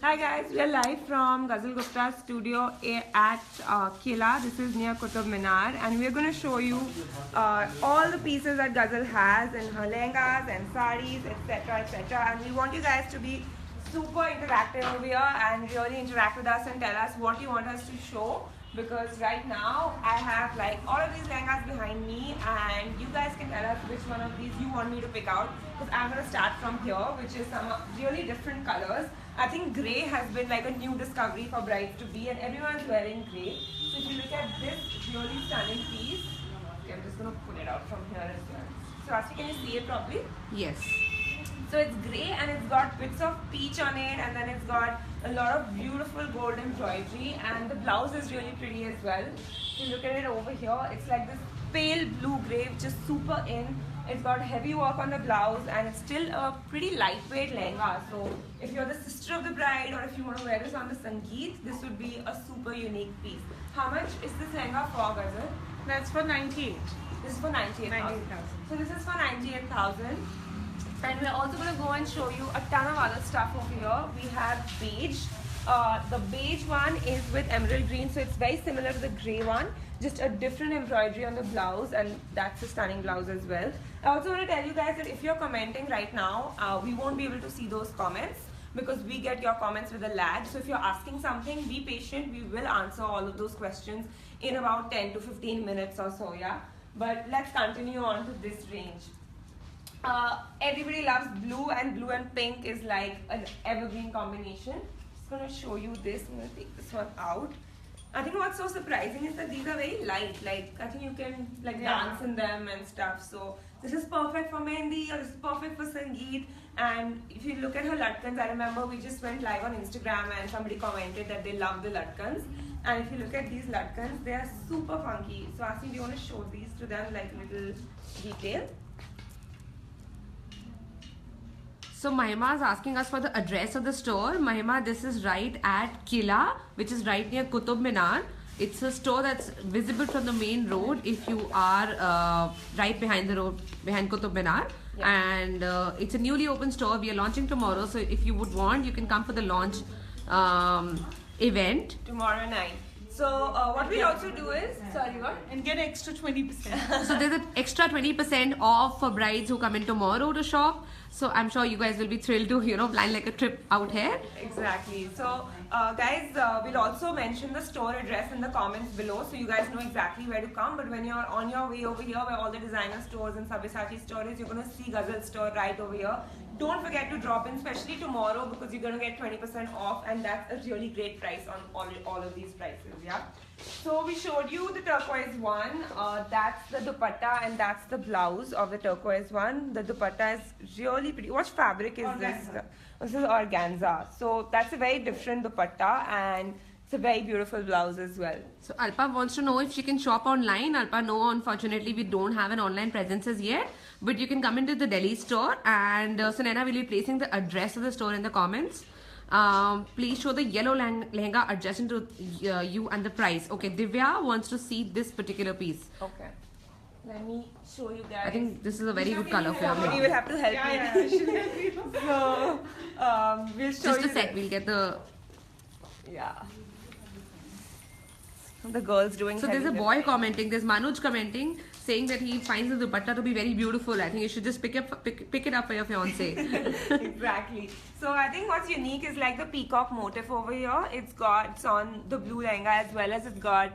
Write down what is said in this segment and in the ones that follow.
Hi guys, we are live from Ghazal Gupta's studio at Kila. This is near Qutub Minar, and we are going to show you all the pieces that Ghazal has in her lehengas and saris, etc, etc. And we want you guys to be super interactive over here and really interact with us and tell us what you want us to show, because right now I have like all of these lehengas behind me, and you guys can tell us which one of these you want me to pick out, because I'm going to start from here, which is some really different colors. I think grey has been like a new discovery for brides to be, and everyone's wearing grey. So if you look at this really stunning piece, okay, I'm just going to pull it out from here as well. So Ashley, can you see it properly? Yes. So it's grey and it's got bits of peach on it, and then it's got a lot of beautiful gold embroidery, and the blouse is really pretty as well. If you look at it over here, it's like this pale blue grey, which is super in. It's got heavy work on the blouse, and it's still a pretty lightweight lehenga. So if you're the sister of the bride, or if you want to wear this on the Sangeet, this would be a super unique piece. How much is this lehenga for, Ghazal? That's for 98. This is for 98,000. So this is for 98,000. And we're also going to go and show you a ton of other stuff over here. We have beige. The beige one is with emerald green, so it's very similar to the grey one, just a different embroidery on the blouse, and that's a stunning blouse as well. I also want to tell you guys that if you're commenting right now, we won't be able to see those comments because we get your comments with a lag. So if you're asking something, be patient. We will answer all of those questions in about 10 to 15 minutes or so, yeah? But let's continue on to this range. Everybody loves blue, and blue and pink is like an evergreen combination. Just gonna show you this. I'm gonna take this one out. I think what's so surprising is that these are very light. Like, I think you can like dance in them and stuff. So this is perfect for Mehndi, or this is perfect for Sangeet. And if you look at her latkans, I remember we just went live on Instagram and somebody commented that they love the latkans. And if you look at these latkans, they are super funky. So Asi, do you want to show these to them like little detail? So Mahima is asking us for the address of the store. Mahima, this is right at Kila, which is right near Qutub Minar. It's a store that's visible from the main road if you are right behind the road, behind Qutub Minar. Yeah. And it's a newly opened store. We are launching tomorrow. So if you would want, you can come for the launch event. Tomorrow night. So what we'll also do is, sorry what? And get extra 20%. So there's an extra 20% off for brides who come in tomorrow to shop. So I'm sure you guys will be thrilled to, plan like a trip out here. Exactly. So guys, we'll also mention the store address in the comments below, so you guys know exactly where to come. But when you're on your way over here, where all the designer stores and Sabyasachi stores, you're going to see Ghazal store right over here. Don't forget to drop in, especially tomorrow, because you're going to get 20% off, and that's a really great price on all of these prices, yeah? So we showed you the turquoise one, that's the dupatta and that's the blouse of the turquoise one. The dupatta is really pretty. What fabric is this? This is organza. So that's a very different dupatta, and it's a very beautiful blouse as well. So Alpa wants to know if she can shop online. Alpa, no, unfortunately we don't have an online presence as yet, but you can come into the Delhi store, and Sunena will be placing the address of the store in the comments. Please show the yellow lehenga adjacent to you and the price. Okay, Divya wants to see this particular piece. Okay. Let me show you guys. I think this is a very good color for Somebody you. will have to help me. So, we'll show Just you. a sec, we'll get the... Yeah. The girls doing. So there's a boy commenting, there's Manoj commenting, saying that he finds the dupatta to be very beautiful. I think you should just pick it up for your fiance. Exactly. So I think what's unique is like the peacock motif over here. It's on the blue lehenga, as well as it's got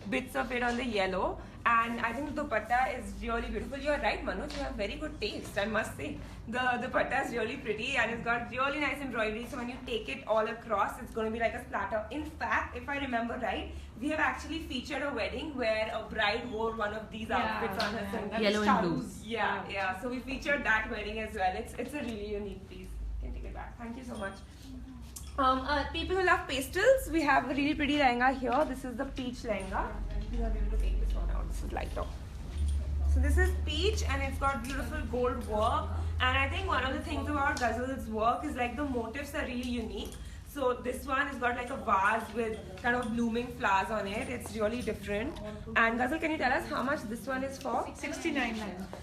bits of it on the yellow. And I think the dupatta is really beautiful. You're right, Manoj, you have very good taste, I must say. The dupatta is really pretty, and it's got really nice embroidery. So when you take it all across, it's going to be like a splatter. In fact, if I remember right, we have actually featured a wedding where a bride wore one of these outfits on her Sangeet. Yellow and blue. Yeah. So we featured that wedding as well. It's a really unique piece. You can take it back. Thank you so much. People who love pastels, we have a really pretty lehenga here. This is the peach lehenga. You are able to take this one out. This is lighter. So this is peach, and it's got beautiful gold work. And I think one of the things about Ghazal's work is like the motifs are really unique. So this one has got like a vase with kind of blooming flowers on it. It's really different. And Ghazal, can you tell us how much this one is for? 69.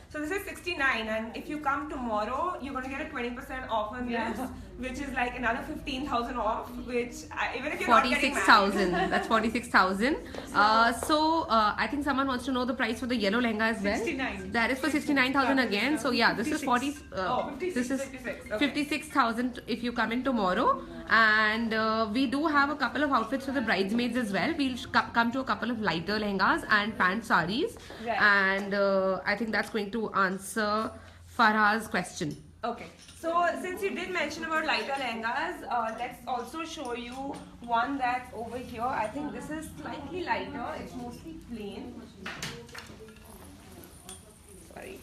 So this is 69, and if you come tomorrow, you're going to get a 20% off on this, which is like another 15,000 off. Which even if you're not getting married, 46,000. That's 46,000. I think someone wants to know the price for the yellow lehenga as well. 69. That is for 69,000 again. So yeah, this is 40. 56, This is 56, okay. 56,000 if you come in tomorrow. And we do have a couple of outfits for the bridesmaids as well. We'll come to a couple of lighter lehengas and pant saris. Right. And I think that's going to answer Farah's question. Okay, so since you did mention about lighter lehengas, let's also show you one that's over here. I think this is slightly lighter. It's mostly plain. Sorry.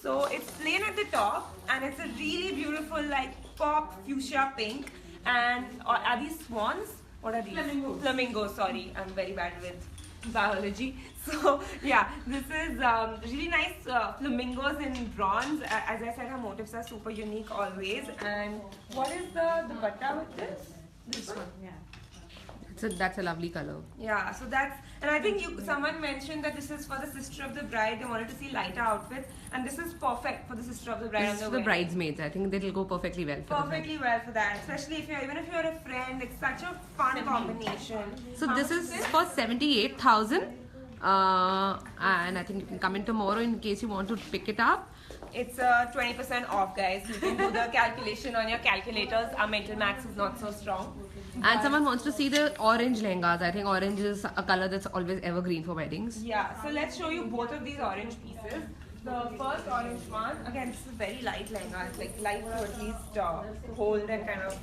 So it's plain at the top, and it's a really beautiful like pop fuchsia pink. And are these swans? What are these? Flamingos. Flamingos. Sorry, I'm very bad with biology. So yeah, this is really nice flamingos in bronze. As I said, her motifs are super unique always. And what is the dupatta with this? This one, yeah. That's a lovely color. Yeah, so that's, and I think someone mentioned that this is for the sister of the bride. They wanted to see lighter outfits, and this is perfect for the sister of the bride. This on is the for the wedding. bridesmaids. I think that'll go perfectly well for them. Perfectly well for that, especially if you're even if you're a friend. It's such a fun combination. So How this much is for 78,000. And I think you can come in tomorrow in case you want to pick it up. It's 20% off, guys. You can do the calculation on your calculators. Our mental max is not so strong. And someone wants to see the orange lehengas. I think orange is a color that's always evergreen for weddings. Yeah, so let's show you both of these orange pieces. The first orange one, again, this is very light lehenga. It's like light to at least hold and kind of,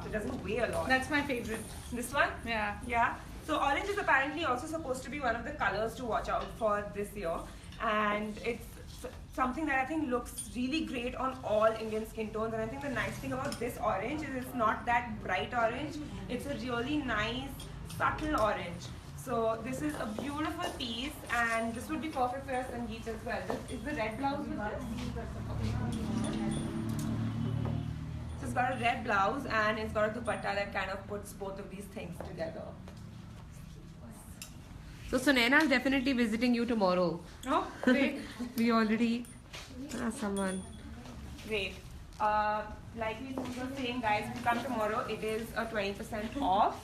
it doesn't weigh a lot. That's my favorite. This one? Yeah. Yeah. So orange is apparently also supposed to be one of the colors to watch out for this year. And it's something that I think looks really great on all Indian skin tones. And I think the nice thing about this orange is it's not that bright orange. It's a really nice, subtle orange. So this is a beautiful piece, and this would be perfect for your Sangeet as well. Is the red blouse with this? So it's got a red blouse and it's got a dupatta that kind of puts both of these things together. So Sunaina is definitely visiting you tomorrow. Oh, great. We already someone. Great. Like we were saying, guys, if you come tomorrow, it is a 20% off.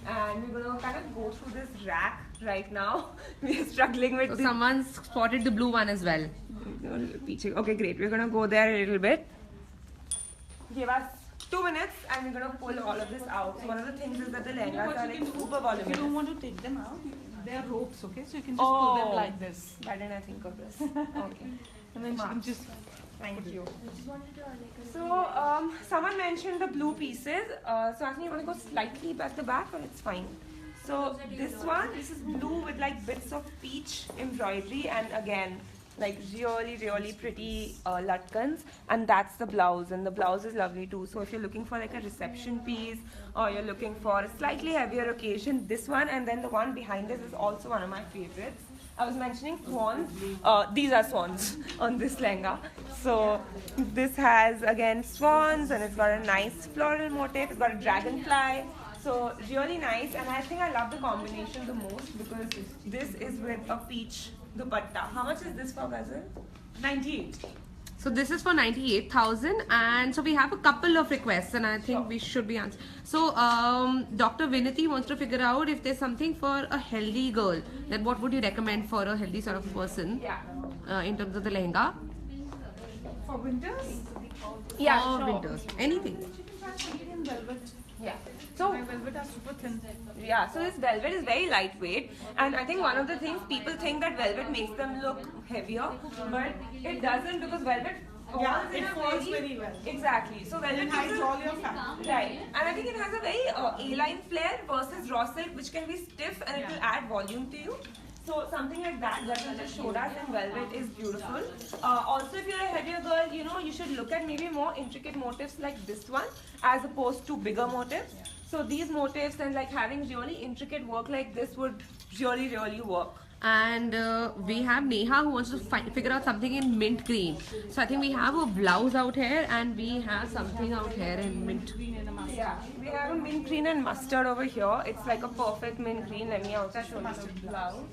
And we're going to kind of go through this rack right now. We're struggling with So this. someone's spotted the blue one as well. Okay, great. We're going to go there a little bit. Give us 2 minutes and we're going to pull all of this out. So one of the things is that the lehengas are like super If you don't voluminous. want to take them out, they are ropes, okay? So you can just pull them like this. Why didn't I think of this? Okay. And then you can just... Thank you. So, someone mentioned the blue pieces. So, Asmi, you want to go slightly back to back or it's fine? So, this is blue with like bits of peach embroidery and again, like really, really pretty latkans. And that's the blouse, and the blouse is lovely too. So, if you're looking for like a reception piece or you're looking for a slightly heavier occasion, this one and then the one behind this is also one of my favorites. I was mentioning swans. These are swans on this lehenga. So this has again swans and it's got a nice floral motif. It's got a dragonfly. So really nice, and I think I love the combination the most because this is with a peach dupatta. How much is this for, Ghazal? 98. So this is for 98,000, and so we have a couple of requests, and I think we should be answered. So Dr. Vinati wants to figure out if there's something for a healthy girl. Then what would you recommend for a healthy sort of person? Yeah. In terms of the lehenga? For winters? Yeah, Or sure. winters? Anything. You can try Indian velvet. Yeah. So My velvet are super thin. yeah, so this velvet is very lightweight, and I think one of the things people think that velvet makes them look heavier, but it doesn't because velvet Yeah, falls in it a falls very well. Exactly. So velvet It hides gives a- all your fat. Right, and I think it has a very A-line flare versus raw silk, which can be stiff and it will add volume to you. So something like that just showed us in velvet is beautiful. Also, if you're a heavier girl, you know, you should look at maybe more intricate motifs like this one as opposed to bigger motifs. So these motifs and like having really intricate work like this would really, really work. And we have Neha who wants to figure out something in mint green. So I think we have a blouse out here, and we have something out here in mint. Yeah, we have a mint green and mustard over here. It's like a perfect mint green. Let me also show you the blouse,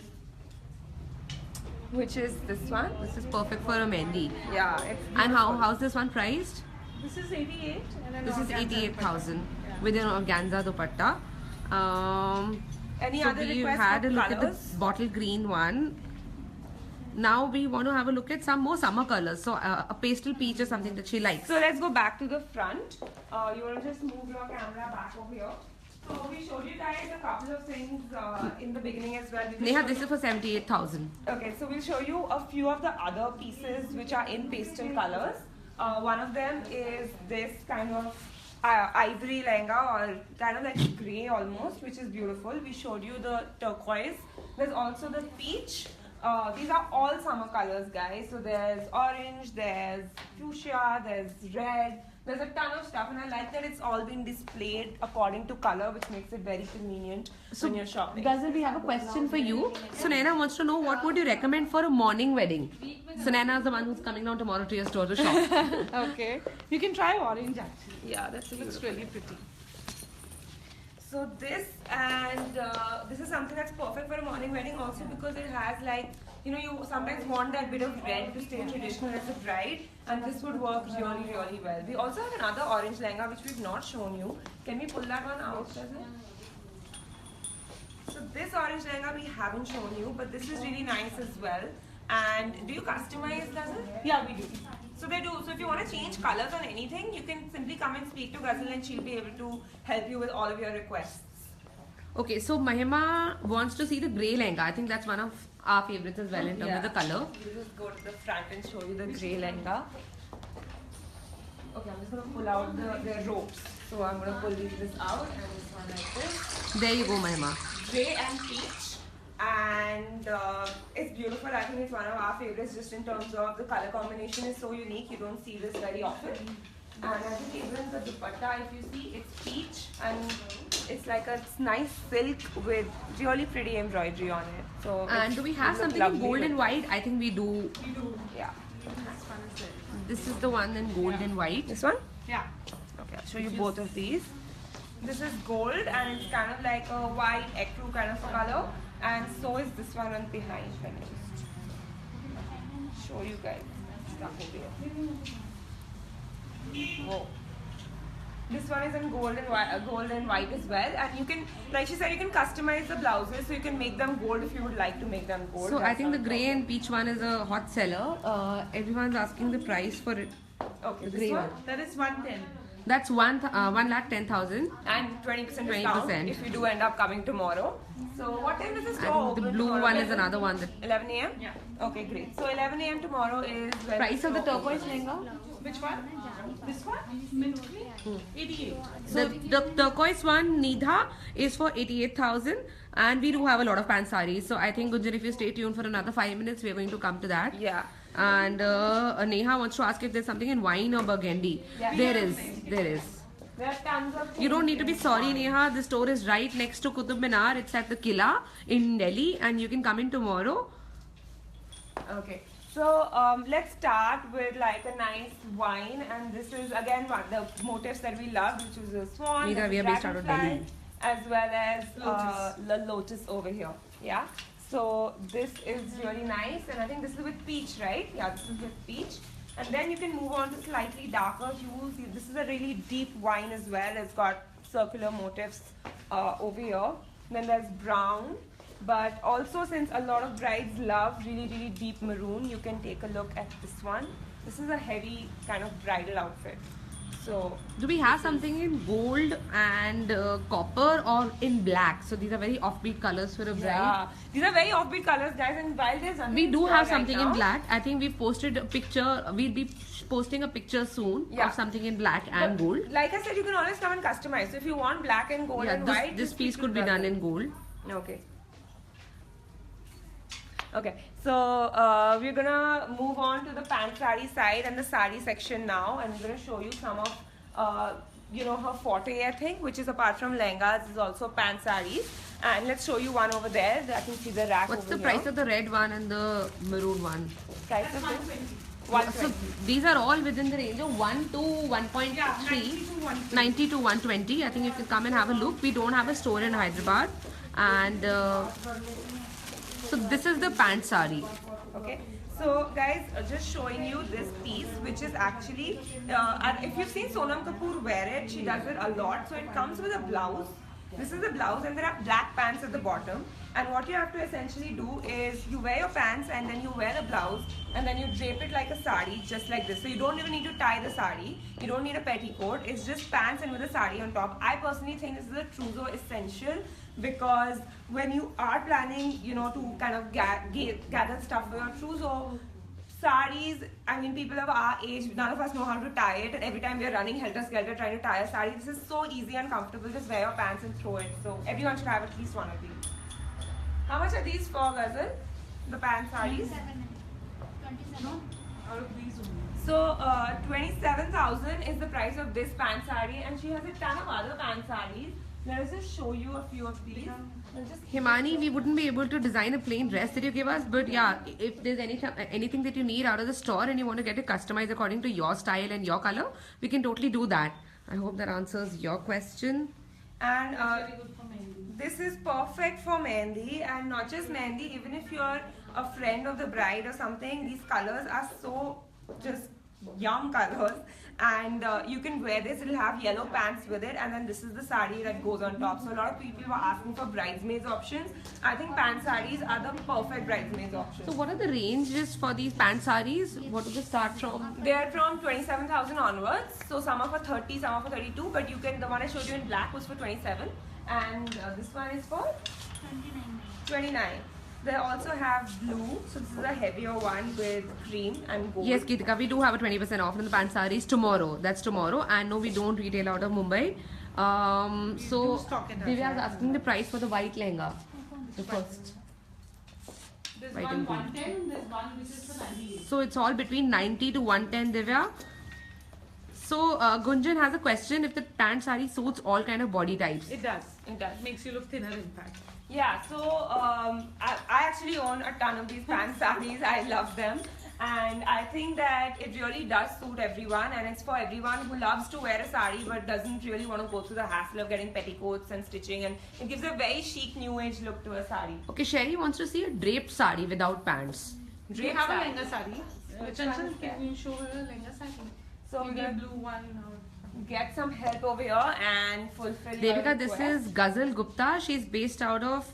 which is this one. This is perfect for a mehndi. Yeah, it's And how's this one priced? This is 88 and then This is organza 88,000 dupatta. with an organza dupatta. Any So other we requests had for a look colors? at the bottle green one. Now we want to have a look at some more summer colors. So a pastel peach is something that she likes. So let's go back to the front. You want to just move your camera back over here. So we showed you guys a couple of things in the beginning as well. We will Neha, show this you- is for 78,000. Okay, so we'll show you a few of the other pieces which are in pastel colors. One of them is this kind of ivory lehenga or kind of like grey almost, which is beautiful. We showed you the turquoise. There's also the peach. These are all summer colors, guys. So there's orange, there's fuchsia, there's red. There's a ton of stuff, and I like that it's all been displayed according to color, which makes it very convenient when you're shopping. Ghazal, we have a question for you. So Naina wants to know what would you recommend for a morning wedding? So Naina is the one who's coming down tomorrow to your store to shop. Okay. You can try orange actually. Yeah, that's It looks really pretty. So this and this is something that's perfect for a morning wedding also because it has like, you know, you sometimes want that bit of red to stay traditional as a bride, and this would work really, really well. We also have another orange lehenga which we've not shown you. Can we pull that one out, Shazan? So this orange lehenga we haven't shown you, but this is really nice as well. And do you customize, does it? Yeah, we do. So they do. So if you want to change colors on anything, you can simply come and speak to Ghazal and she'll be able to help you with all of your requests. Okay, so Mahima wants to see the grey lehenga. I think that's one of our favorites as well in terms of the color. We'll just go to the front and show you the grey lehenga. Okay, I'm just going to pull out the ropes. So I'm going to pull this out and this one like this. There you go, Mahima. Grey and peach. And it's beautiful. I think it's one of our favorites just in terms of the color combination is so unique. You don't see this very often. And I think even the dupatta, if you see, it's peach and it's like a nice silk with really pretty embroidery on it. So And it do we have look something in lovely gold with- and white? I think we do. Yeah. This is the one in gold and white. This one? Yeah. Okay, I'll show you both of these. This is gold and it's kind of like a white ecru kind of a color. And so is this one on behind. Let me just show you guys stuff over here. Whoa. This one is in gold and white as well. And you can, like she said, you can customize the blouses. So you can make them gold if you would like to make them gold. So I That's think the not a grey and peach one is a hot seller. Everyone's asking the price for it. problem. Okay, the this grey one. one. That is 110. That's 1,10,000. And 20% discount 20%. if you do end up coming tomorrow. So what time is the store And the open blue tomorrow? one is another one. That 11 a.m.? Yeah. Okay, great. So 11 a.m. tomorrow is when price of the store turquoise opens. lehenga. Which one? This one? Mint green? 88. The turquoise one, Nidha, is for 88,000, and we do have a lot of pant sarees. So I think Gunjan, if you stay tuned for another 5 minutes, we are going to come to that. Yeah. And Neha wants to ask if there's something in wine or burgundy. Yeah. There is. There are tons of You don't need to be sorry, Neha. The store is right next to Qutub Minar. It's at the Kila in Delhi, and you can come in tomorrow. Okay. So let's start with like a nice wine, and this is again one the motifs that we love, which is a swan, Neither there's we a are based out of dragonfly, Delhi. as well as Lotus. the lotus over here. Yeah. So this is really nice, and I think this is with peach, right? Yeah, this is with peach. And then you can move on to slightly darker hues. This is a really deep wine as well. It's got circular motifs over here. Then there's brown. But also, since a lot of brides love really, really deep maroon, you can take a look at this one. This is a heavy kind of bridal outfit. So, Do we have something in gold and copper or in black? So these are very offbeat colors for a bride. yeah, these are very offbeat colors, guys. And while there's nothing We in do store have right something in now- black. I think we've posted a picture. We'll be posting a picture soon Yeah. of something in black and But gold. Like I said, you can always come and customize. So if you want black and gold Yeah, and white, this just piece speak could to be done Ghazal. in gold. Okay. Okay, so we're gonna move on to the pant sari side and the sari section now, and I'm gonna show you some of you know, her forte, I think, which is apart from lehengas is also pant saris. And let's show you one over there. I can see the rack. What's over the price here. of the red one and the maroon one? Price That's of this? 120. So 120. these are all within the range of 1 to 1.3. Yeah, 90 to 120. 90 to 120. I think you can come and have a look. We don't have a store in Hyderabad. And so this is the pant sari. Okay. So guys, just showing you this piece, which is actually, if you've seen Sonam Kapoor wear it, she does it a lot. So it comes with a blouse. This is the blouse and there are black pants at the bottom. And what you have to essentially do is you wear your pants and then you wear the blouse and then you drape it like a sari, just like this. So you don't even need to tie the sari. You don't need a petticoat. It's just pants and with a sari on top. I personally think this is a trousseau essential because when you are planning, you know, to kind of gather stuff for your trousseau, saris, I mean, people of our age, none of us know how to tie it, and every time we are running helter-skelter trying to tie a sari, this is so easy and comfortable. Just wear your pants and throw it. So everyone should have at least one of these. How much are these for, Ghazal? The pant saris? 27. Out of these only. So 27,000 is the price of this pant sari, and she has a ton of other pant saris. Let us just show you a few of these. Himani, we wouldn't be able to design a plain dress that you give us, but yeah, if there's anything that you need out of the store and you want to get it customized according to your style and your color, we can totally do that. I hope that answers your question. And Very good for Mehendi. this is perfect for Mehendi, and not just Mehendi, even if you're a friend of the bride or something, these colors are so just yum colors, and you can wear this. It'll have yellow pants with it, and then this is the sari that goes on top. So a lot of people were asking for bridesmaids options. I think pant saris are the perfect bridesmaids option. So what are the ranges for these pant saris? What do they start from? They're from 27,000 onwards. So some are for 30, some are for 32, but you can, the one I showed you in black was for 27, and this one is for 29. They also have blue, so this is a heavier one with cream and gold. Yes, Geetika, we do have a 20% off on the pant saris tomorrow. That's tomorrow. And no, we don't retail out of Mumbai. So, do stock it as Divya is well. asking the price for the white lehenga. The first. There's White one and gold. 110, there's one which is for 98. So, it's all between 90 to 110, Divya. So, Gunjan has a question if the pant sari suits all kind of body types. It does. It does. Makes you look thinner in fact. Yeah, so I actually own a ton of these pant saris. I love them. And I think that it really does suit everyone, and it's for everyone who loves to wear a sari but doesn't really want to go through the hassle of getting petticoats and stitching, and it gives a very chic new age look to a sari. Okay, Sherry wants to see a draped sari without pants. Do you have a sari. lehenga sari? Which Chanchan, one is that? can you show her a lehenga sari? So You I'm get gonna blue one. get some help over here and fulfill your Devika, this request. is Ghazal Gupta. She's based out of,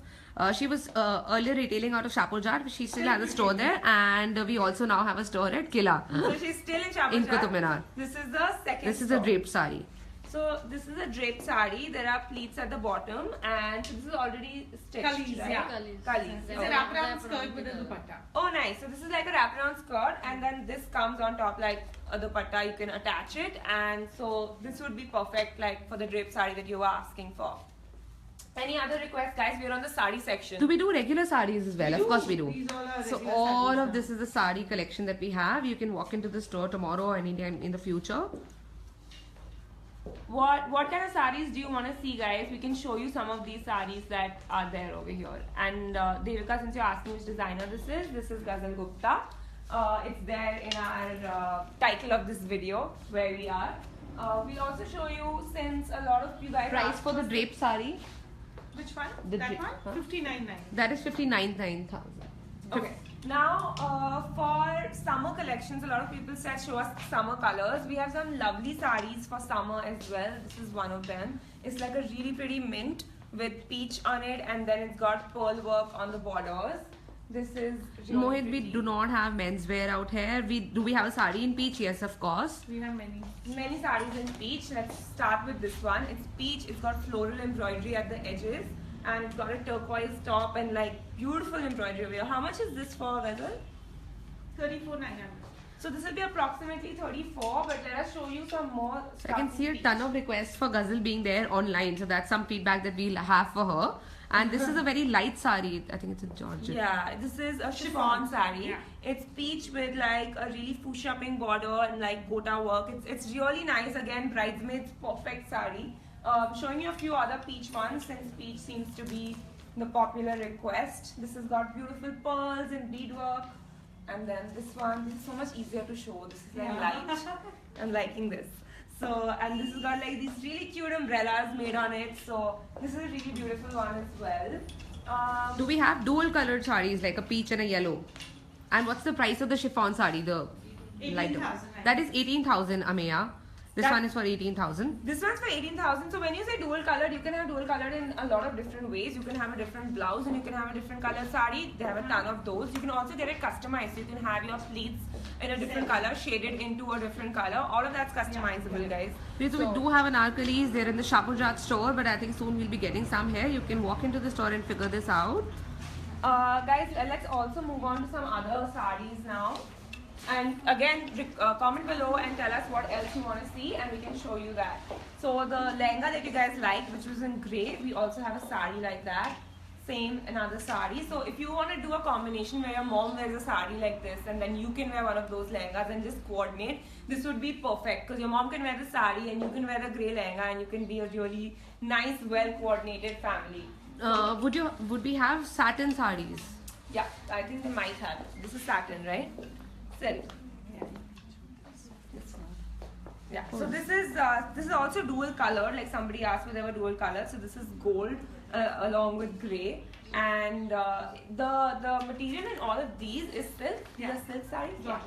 she was earlier retailing out of Shapurjar. She still has a store there, and we also now have a store at Kila So she's still in Shapurjar. in Qutub Minar. This is the second This is a store. draped sari. So this is a draped sari. There are pleats at the bottom, and this is already stitched, Kalis, right? yeah. Kalis. It's Okay. a wraparound skirt with a dupatta. Oh, nice. So this is like a wraparound skirt, and then this comes on top like a dupatta. You can attach it, and so this would be perfect like for the draped sari that you were asking for. Any other requests, guys? We're on the sari section. Do we do regular saris as well? Of course we do. These all are So regular all sarees, of this is the sari collection that we have. You can walk into the store tomorrow or anytime in the future. What kind of saris do you want to see, guys? We can show you some of these saris that are there over here. And Devika, since you're asking which designer this is Ghazal Gupta. It's there in our title of this video where we are. We'll also show you, since a lot of you guys Price asked for the us- draped sari, Which one? The That dra- one? huh? 59.9. that is 59,000. Okay. Now, for summer collections, a lot of people said show us summer colors. We have some lovely saris for summer as well. This is one of them. It's like a really pretty mint with peach on it, and then it's got pearl work on the borders. This is really Mohit, we pretty. do not have menswear out here. Do we have a sari in peach? Yes, of course. We have many. Many saris in peach. Let's start with this one. It's peach. It's got floral embroidery at the edges, and it's got a turquoise top and like beautiful embroidery over here. How much is this for, Ghazal? 34,900. So this will be approximately 34, but let us show you some more So I can stuff see in a peach. ton of requests for Ghazal being there online. So that's some feedback that we'll have for her. And this is a very light sari. I think it's a Georgette. Yeah, this is a chiffon sari. Yeah. It's peach with like a really fuchsia pink border and like gota work. It's really nice. Again, bridesmaids perfect sari. Showing you a few other peach ones, since peach seems to be the popular request. This has got beautiful pearls and beadwork. And then this one is so much easier to show. This is like light. I'm liking this. So, and this has got like these really cute umbrellas made on it. So this is a really beautiful one as well. Do we have dual colored saris like a peach and a yellow? And what's the price of the chiffon sari? The lighter. 18,000. That is 18,000, Ameya. This That- one is for 18,000. This one's for 18,000. So when you say dual colored, you can have dual colored in a lot of different ways. You can have a different blouse and you can have a different color sari. They have a ton of those. You can also get it customized. So you can have your pleats in a different color, shaded into a different color. All of that's customizable, guys. So we do have anarkalis. They're in the Shapurjat store, but I think soon we'll be getting some here. You can walk into the store and figure this out. Guys, let's also move on to some other saris now. And again, comment below and tell us what else you want to see and we can show you that. So the lehenga that you guys like, which was in grey, we also have a sari like that. Same, another sari. So if you want to do a combination where your mom wears a sari like this and then you can wear one of those lehengas and just coordinate, this would be perfect because your mom can wear the sari and you can wear the grey lehenga and you can be a really nice, well coordinated family. Would we have satin saris? Yeah, I think they might have. This is satin, right? Silk. Yeah. So this is also dual color. Like somebody asked if there were dual color. So this is gold along with grey, and the material in all of these is silk. Yeah. The silk sarees. Yeah.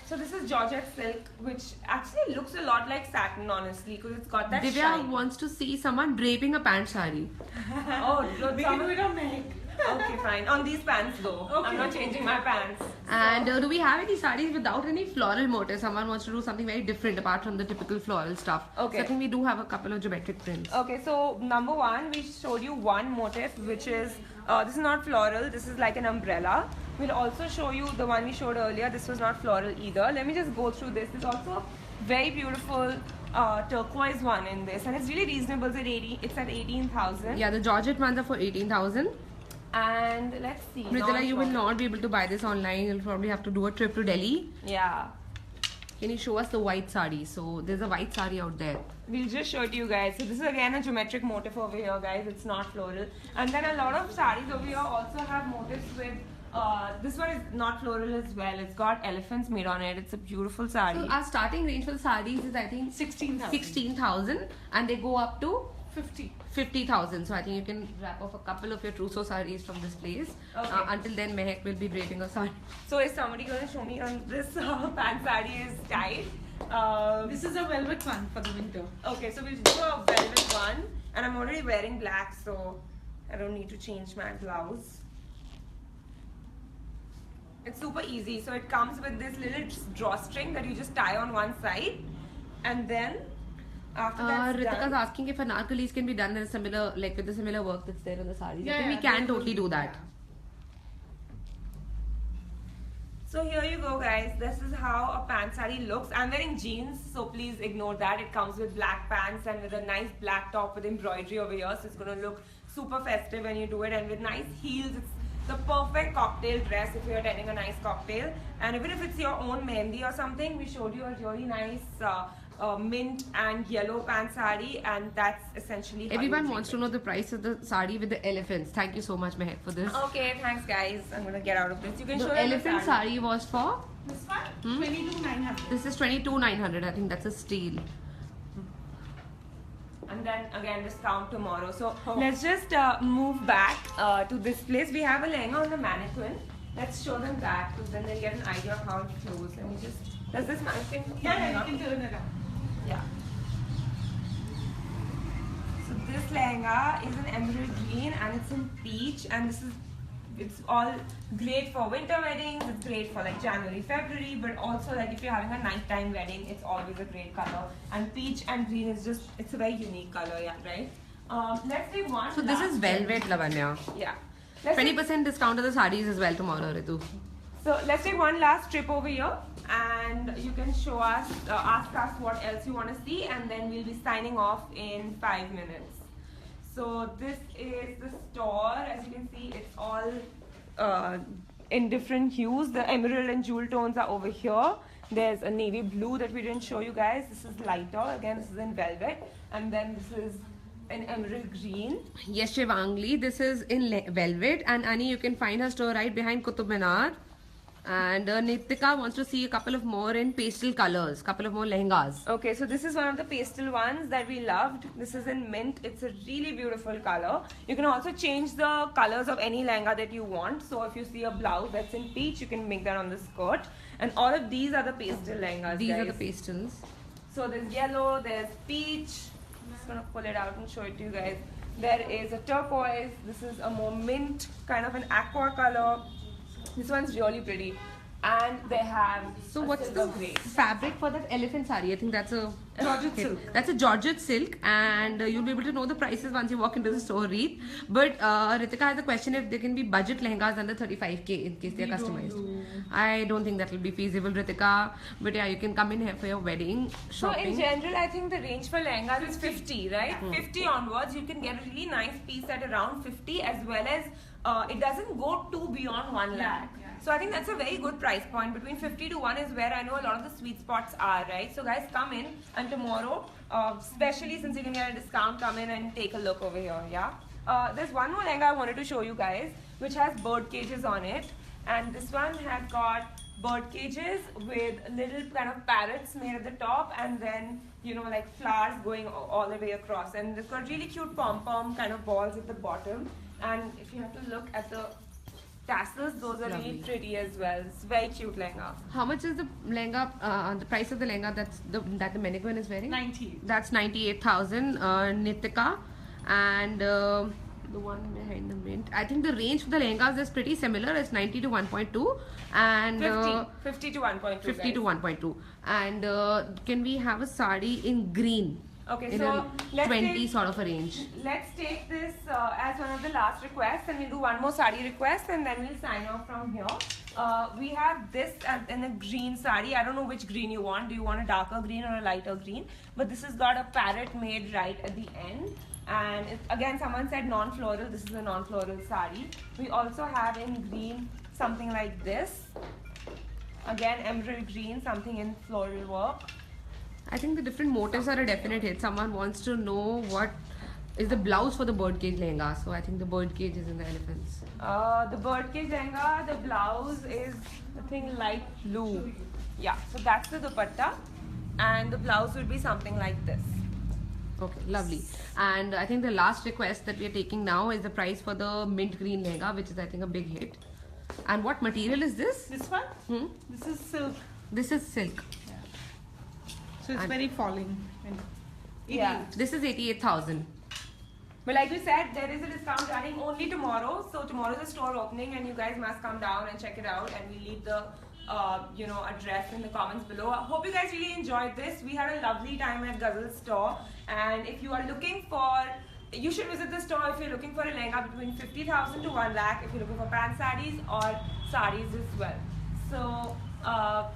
So this is Georgette silk, which actually looks a lot like satin, honestly, because it's got that Divya shine. wants to see someone draping a pant sari. Oh, We can do it on Mehak. okay, fine. On these pants though. I'm Okay. not changing my pants. And do we have any saris without any floral motif? Someone wants to do something very different apart from the typical floral stuff. Okay. So I think we do have a couple of geometric prints. Okay, so number one, we showed you one motif, which is, this is not floral, this is like an umbrella. We'll also show you the one we showed earlier, this was not floral either. Let me just go through this. There's also very beautiful turquoise one in this, and it's really reasonable. It's at 18,000. Yeah, the Georgette ones are for 18,000. And let's see. Mridula, you will non-floral. not be able to buy this online. You'll probably have to do a trip to Delhi. Yeah. Can you show us the white sari? So there's a white sari out there. We'll just show it to you guys. So this is again a geometric motif over here, guys. It's not floral. And then a lot of saris over here also have motifs with. This one is not floral as well. It's got elephants made on it. It's a beautiful sari. So our starting range for the saris is I think 16,000. 16,000 and they go up to 50. 50,000. So I think you can wrap off a couple of your trousseau saris from this place. Okay. Until then, Mehak will be draping a sari. So is somebody going to show me on this pant sari is tied? This is a velvet one for the winter. Okay, so we'll do a velvet one, and I'm already wearing black, so I don't need to change my blouse. It's super easy. So it comes with this little drawstring that you just tie on one side, and then after that's Ritika's done, asking if anarkalis can be done in a similar, like with the similar work that's there on the saris. I Yeah, think we yeah, can they will totally be, do that. So here you go, guys. This is how a pant sari looks. I'm wearing jeans, so please ignore that. It comes with black pants and with a nice black top with embroidery over here. So it's going to look super festive when you do it, and with nice heels. It's the perfect cocktail dress if you're attending a nice cocktail. And even if it's your own mehndi or something, we showed you a really nice mint and yellow pant sari, and that's essentially how Everyone you wants to treat know the price of the sari with the elephants. Thank you so much, Mehak, for this. it. Okay, thanks guys. I'm gonna get out of this. You can show The them elephant the sari. sari was for, This one? 22,900. this is 22,900. I think that's a steal. And then again discount tomorrow. So Oh. let's just move back to this place. We have a lehenga on the mannequin. Let's show them that, because then they'll get an idea of how it flows. Let me just. Does this mannequin? Yeah, you can turn it around. Yeah. So this lehenga is an emerald green and it's in peach, and it's all great for winter weddings. It's great for like January, February, but also like if you're having a nighttime wedding, it's always a great color. And peach and green is just, it's a very unique color, yeah, right? Let's take one. So this last is velvet, Lavanya. trip. Yeah. Let's take- 20% discount on the saris as well tomorrow, Ritu. So let's take one last trip over here, and you can show us, ask us what else you want to see, and then we'll be signing off in 5 minutes. So this is the store. As you can see, it's all in different hues. The emerald and jewel tones are over here. There's a navy blue that we didn't show you guys. This is lighter. Again, this is in velvet, and then this is an emerald green. Yes, Shivangli, this is in velvet, and Annie, you can find her store right behind Qutub Minar. And Nitika wants to see a couple of more in pastel colors, couple of more lehengas. Okay, so this is one of the pastel ones that we loved. This is in mint. It's a really beautiful color. You can also change the colors of any lehenga that you want. So if you see a blouse that's in peach, you can make that on the skirt. And all of these are the pastel lehengas, These are guys. the pastels. So there's yellow, there's peach. I'm just gonna pull it out and show it to you guys. There is a turquoise. This is a more mint, kind of an aqua color. This one's really pretty. And they have So a what's silver the gray. fabric for that elephant sari? I think that's a Georgette silk. That's a Georgette silk, and you'll be able to know the prices once you walk into the store, Reet. But Ritika has a question if there can be budget lehengas under 35k in case they're customized. I don't think that will be feasible, Ritika. But yeah, you can come in here for your wedding So in shopping. general, I think the range for lehengas is 50, right? 50 onwards, you can get a really nice piece at around 50, as well as it doesn't go too beyond 1 lakh. So I think that's a very good price point. Between 50 to 1 is where I know a lot of the sweet spots are, right? So guys, come in, and tomorrow, especially since you can get a discount, come in and take a look over here, yeah? There's one more lehenga I wanted to show you guys, which has bird cages on it. And this one has got bird cages with little kind of parrots made at the top, and then, you know, like flowers going all the way across. And it's got really cute pom-pom kind of balls at the bottom. And if you have to look at the tassels, those are really Lovely. pretty as well. It's very cute lehenga. How much is the lehenga? The price of the lehenga that the mannequin is wearing? 90. That's 98,000, Nitika, and the one behind the mint. I think the range for the lehengas is pretty similar. It's 90 to 1.2 and 50 to 1.2. 50 to 1.2. And can we have a sari in green? Okay, In so a let's 20 take, sort of a range. let's take this as one of the last requests, and we'll do one more sari request, and then we'll sign off from here. We have this in a green sari. I don't know which green you want. Do you want a darker green or a lighter green? But this has got a parrot made right at the end. And again, someone said non-floral. This is a non-floral sari. We also have in green something like this. Again, emerald green, something in floral work. I think the different motifs are a definite hit. Someone wants to know what is the blouse for the birdcage lehenga. So I think the birdcage is in the elephants. The birdcage lehenga, the blouse is, I think, light blue. Yeah, so that's the dupatta, and the blouse will be something like this. Okay, lovely. And I think the last request that we are taking now is the price for the mint green lehenga, which is I think a big hit. And what material is this? This one? Hmm? This is silk. This is silk. So it's And- very falling. And Yeah. This is 88,000. But like we said, there is a discount running only tomorrow. So tomorrow is the store opening, and you guys must come down and check it out. And we'll leave the address in the comments below. I hope you guys really enjoyed this. We had a lovely time at Ghazal's store, and if you are looking for, you should visit the store if you're looking for a lehenga between 50,000 to 1 lakh. If you're looking for pant sarees or sarees as well. So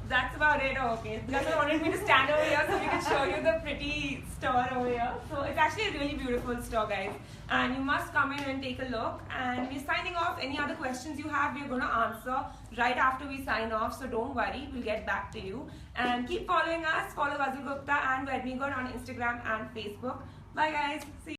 that's about it. Okay, Ghazal wanted me to stand over here so we can show you the pretty store over here. So it's actually a really beautiful store, guys, and you must come in and take a look. And we're signing off. Any other questions you have, we're going to answer right after we sign off, so don't worry, we'll get back to you. And keep following us. Follow Ghazal Gupta and Vedmigod on Instagram and Facebook. Bye guys. See you.